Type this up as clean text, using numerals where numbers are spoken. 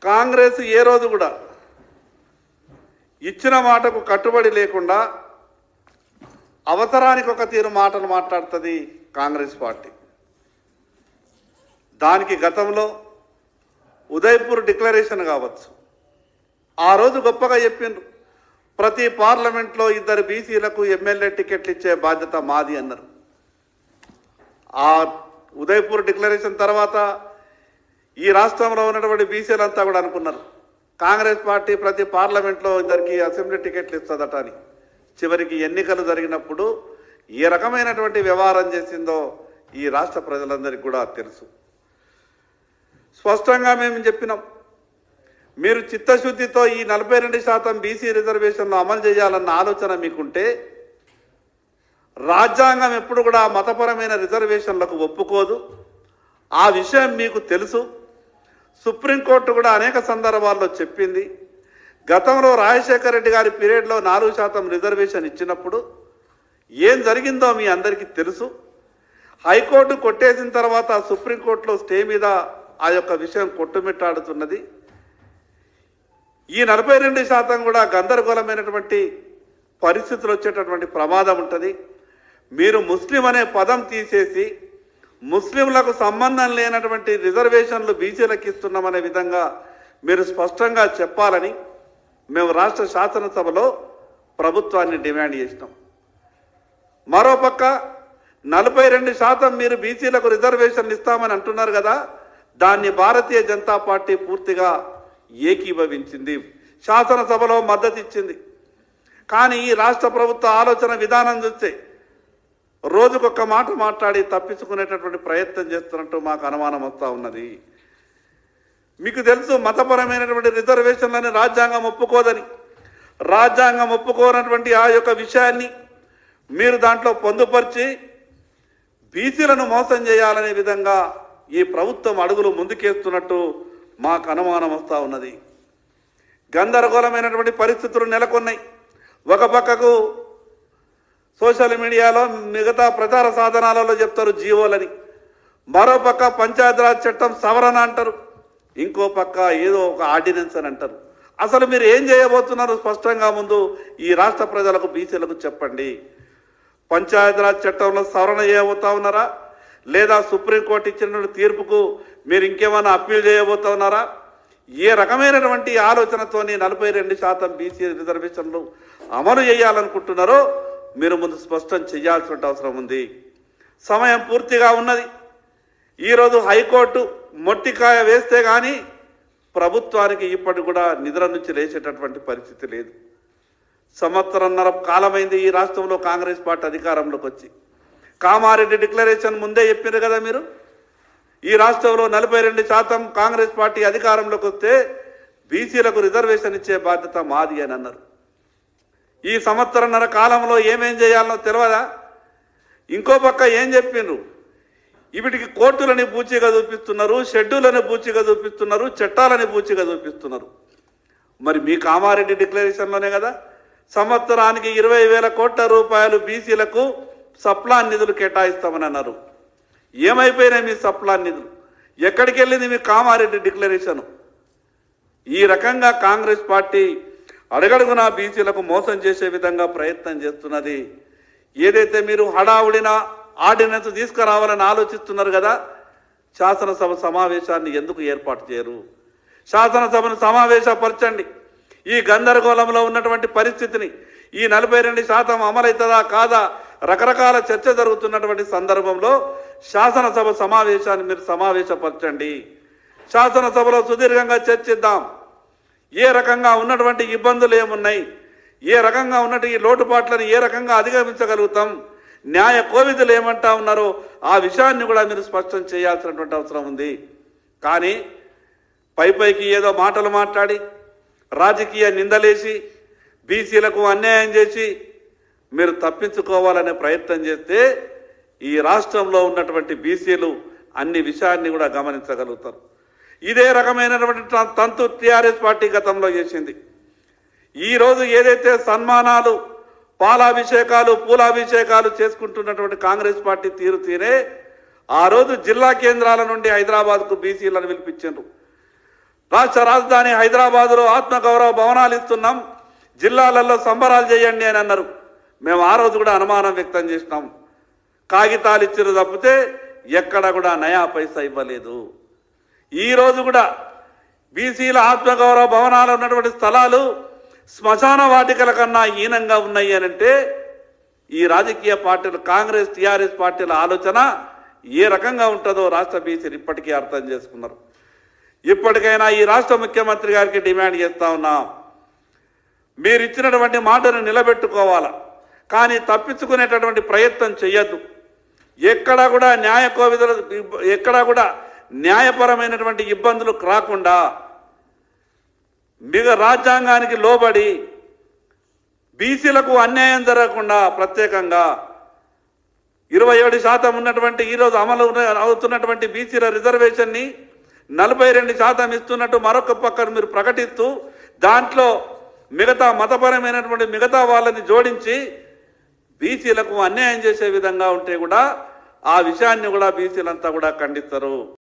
కాంగ్రెస్ ఏ రోజు కూడా ఇచ్చిన మాటకు కట్టుబడి లేకుండా అవసరానికి ఒక తీరు మాటలు మాట్లాడుతుంది కాంగ్రెస్ పార్టీ. దానికి గతంలో ఉదయపూర్ డిక్లరేషన్ కావచ్చు, ఆ రోజు గొప్పగా చెప్పిండ్రు, ప్రతి పార్లమెంట్లో 2 బీసీలకు ఎమ్మెల్యే టికెట్లు ఇచ్చే బాధ్యత మాది అన్నారు. ఆ ఉదయపూర్ డిక్లరేషన్ తర్వాత ఈ రాష్ట్రంలో ఉన్నటువంటి బీసీలంతా కూడా అనుకున్నారు కాంగ్రెస్ పార్టీ ప్రతి పార్లమెంట్లో 2 అసెంబ్లీ టికెట్లు ఇస్తుందట అని. చివరికి ఎన్నికలు జరిగినప్పుడు ఏ రకమైనటువంటి వ్యవహారం చేసిందో ఈ రాష్ట్ర ప్రజలందరికీ కూడా తెలుసు. స్పష్టంగా మేము చెప్పినాం, మీరు చిత్తశుద్ధితో ఈ 42% బీసీ రిజర్వేషన్లు అమలు చేయాలన్న ఆలోచన మీకుంటే రాజ్యాంగం ఎప్పుడు కూడా మతపరమైన రిజర్వేషన్లకు ఒప్పుకోదు. ఆ విషయం మీకు తెలుసు. సుప్రీంకోర్టు కూడా అనేక సందర్భాల్లో చెప్పింది. గతంలో రాజశేఖర రెడ్డి గారి పీరియడ్లో 4% రిజర్వేషన్ ఇచ్చినప్పుడు ఏం జరిగిందో మీ అందరికీ తెలుసు. హైకోర్టు కొట్టేసిన తర్వాత సుప్రీంకోర్టులో స్టే మీద ఆ యొక్క విషయం కొట్టుమిట్టాడుతున్నది. ఈ 42% కూడా గందరగోళమైనటువంటి పరిస్థితులు వచ్చేటటువంటి ప్రమాదం ఉంటుంది. మీరు ముస్లిం అనే పదం తీసేసి ముస్లింలకు సంబంధం లేనటువంటి రిజర్వేషన్లు బీసీలకు ఇస్తున్నామనే విధంగా మీరు స్పష్టంగా చెప్పాలని మేము రాష్ట్ర శాసనసభలో ప్రభుత్వాన్ని డిమాండ్ చేసినాం. మరోపక్క 42% మీరు బీసీలకు రిజర్వేషన్లు ఇస్తామని అంటున్నారు కదా, దాన్ని భారతీయ జనతా పార్టీ పూర్తిగా ఏకీభవించింది, శాసనసభలో మద్దతు ఇచ్చింది. కానీ ఈ రాష్ట్ర ప్రభుత్వ ఆలోచన విధానం చూస్తే రోజుకొక మాట మాట్లాడి తప్పించుకునేటటువంటి ప్రయత్నం చేస్తున్నట్టు మాకు అనుమానం వస్తూ ఉన్నది. మీకు తెలుసు, మతపరమైనటువంటి రిజర్వేషన్లని రాజ్యాంగం ఒప్పుకోదని. రాజ్యాంగం ఒప్పుకోనటువంటి ఆ యొక్క విషయాన్ని మీరు దాంట్లో పొందుపరిచి బీసీలను మోసం చేయాలనే విధంగా ఈ ప్రభుత్వం అడుగులు ముందుకేస్తున్నట్టు మాకు అనుమానం వస్తూ ఉన్నది. గందరగోళమైనటువంటి పరిస్థితులు నెలకొన్నాయి. ఒక పక్కకు సోషల్ మీడియాలో మిగతా ప్రచార సాధనాలలో చెప్తారు జీవోలని, మరోపక్క పంచాయతీరాజ్ చట్టం సవరణ అంటారు, ఇంకో పక్క ఏదో ఒక ఆర్డినెన్స్ అని అంటారు. అసలు మీరు ఏం చేయబోతున్నారు స్పష్టంగా ముందు ఈ రాష్ట్ర ప్రజలకు బీసీలకు చెప్పండి. పంచాయతీరాజ్ చట్టంలో సవరణ చేయబోతా ఉన్నారా, లేదా సుప్రీంకోర్టు ఇచ్చిన తీర్పుకు మీరు ఇంకేమైనా అప్పీల్ చేయబోతా ఉన్నారా? ఏ రకమైనటువంటి ఆలోచనతోని 42% బీసీ రిజర్వేషన్లు అమలు చేయాలనుకుంటున్నారో మీరు ముందు స్పష్టం చేయాల్సిన అవసరం ఉంది. సమయం పూర్తిగా ఉన్నది. ఈరోజు హైకోర్టు మొట్టికాయ వేస్తే కానీ ప్రభుత్వానికి ఇప్పటి కూడా నిద్ర నుంచి లేచేటటువంటి పరిస్థితి లేదు. 1.5 సంవత్సరం కాలమైంది ఈ రాష్ట్రంలో కాంగ్రెస్ పార్టీ అధికారంలోకి వచ్చి. కామారెడ్డి డిక్లరేషన్ ముందే చెప్పారు కదా మీరు, ఈ రాష్ట్రంలో 42% కాంగ్రెస్ పార్టీ అధికారంలోకి వస్తే బీసీలకు రిజర్వేషన్ ఇచ్చే బాధ్యత మాది అని అన్నారు. ఈ 1.5 సంవత్సరం కాలంలో ఏమేం చేయాలనో తెలియదా? ఇంకో పక్క ఏం చెప్పిండ్రు, వీటికి కోర్టులని పూచీగా చూపిస్తున్నారు, షెడ్యూళ్ళని పూచీగా చూపిస్తున్నారు, చట్టాలని పూచీగా చూపిస్తున్నారు. మరి మీ కామారెడ్డి డిక్లరేషన్లోనే కదా సంవత్సరానికి 20,000 కోట్ల రూపాయలు బీసీలకు సప్లాన్ నిధులు కేటాయిస్తామని అన్నారు. ఏమైపోయినాయి మీ సప్లాన్ నిధులు? ఎక్కడికి వెళ్ళింది మీ కామారెడ్డి డిక్లరేషన్? ఈ రకంగా కాంగ్రెస్ పార్టీ అడుగడుగునా బీసీలకు మోసం చేసే విధంగా ప్రయత్నం చేస్తున్నది. ఏదైతే మీరు హడావుడిన ఆర్డినెన్స్ తీసుకురావాలని ఆలోచిస్తున్నారు కదా, శాసనసభ సమావేశాన్ని ఎందుకు ఏర్పాటు చేయరు? శాసనసభను సమావేశపరచండి. ఈ గందరగోళంలో ఉన్నటువంటి పరిస్థితిని, ఈ 42% అమలవుతుందా కాదా రకరకాల చర్చ జరుగుతున్నటువంటి సందర్భంలో శాసనసభ సమావేశాన్ని మీరు సమావేశపరచండి. శాసనసభలో సుదీర్ఘంగా చర్చిద్దాం. ఏ రకంగా ఉన్నటువంటి ఇబ్బందులు ఏమున్నాయి, ఏ రకంగా ఉన్నటువంటి ఈ లోటుపాట్లను ఏ రకంగా అధిగమించగలుగుతాం, న్యాయ కోవిదులు ఏమంటా ఉన్నారో ఆ విషయాన్ని కూడా మీరు స్పష్టం చేయాల్సినటువంటి అవసరం ఉంది. కానీ పైకి ఏదో మాటలు మాట్లాడి రాజకీయ నిందలేసి బీసీలకు అన్యాయం చేసి మీరు తప్పించుకోవాలనే ప్రయత్నం చేస్తే ఈ రాష్ట్రంలో ఉన్నటువంటి బీసీలు అన్ని విషయాన్ని కూడా గమనించగలుగుతారు. ఇదే రకమైనటువంటి తంతు టీఆర్ఎస్ పార్టీ గతంలో చేసింది. ఈరోజు ఏదైతే సన్మానాలు, పాలాభిషేకాలు, పూలాభిషేకాలు చేసుకుంటున్నటువంటి కాంగ్రెస్ పార్టీ తీరే ఆ రోజు జిల్లా కేంద్రాల నుండి హైదరాబాద్కు బీసీలను పిలిపించారు. రాష్ట్ర రాజధాని హైదరాబాదులో ఆత్మగౌరవ భవనాలు ఇస్తున్నాం, జిల్లాలలో సంబరాలు చేయండి అని అన్నారు. మేము ఆ రోజు కూడా అనుమానం వ్యక్తం చేసినాం. కాగితాలు ఇచ్చిన తప్పితే ఎక్కడ కూడా నయా పైసా ఇవ్వలేదు. ఈ రోజు కూడా బీసీల ఆత్మగౌరవ భవనాలు ఉన్నటువంటి స్థలాలు శ్మశాన వాటికల కన్నా హీనంగా ఉన్నాయి అని అంటే ఈ రాజకీయ పార్టీలు, కాంగ్రెస్ టీఆర్ఎస్ పార్టీల ఆలోచన ఏ రకంగా ఉంటుందో రాష్ట్ర బీసీలు ఇప్పటికీ అర్థం చేసుకున్నారు. ఇప్పటికైనా ఈ రాష్ట్ర ముఖ్యమంత్రి గారికి డిమాండ్ చేస్తా ఉన్నాం, మీరు ఇచ్చినటువంటి మాటను నిలబెట్టుకోవాలా, కానీ తప్పించుకునేటటువంటి ప్రయత్నం చేయొద్దు. ఎక్కడా కూడా ఎక్కడా కూడా న్యాయపరమైనటువంటి ఇబ్బందులు రాకుండా రాజ్యాంగానికి లోబడి బీసీలకు అన్యాయం జరగకుండా ప్రత్యేకంగా 27% ఉన్నటువంటి ఈరోజు అమలు అవుతున్నటువంటి బీసీల రిజర్వేషన్ని 42% ఇస్తున్నట్టు మరొక పక్కన మీరు ప్రకటిస్తూ దాంట్లో మిగతా మతపరమైనటువంటి మిగతా వాళ్ళని జోడించి బీసీలకు అన్యాయం చేసే విధంగా ఉంటే కూడా ఆ విషయాన్ని కూడా బీసీలంతా కూడా ఖండిస్తారు.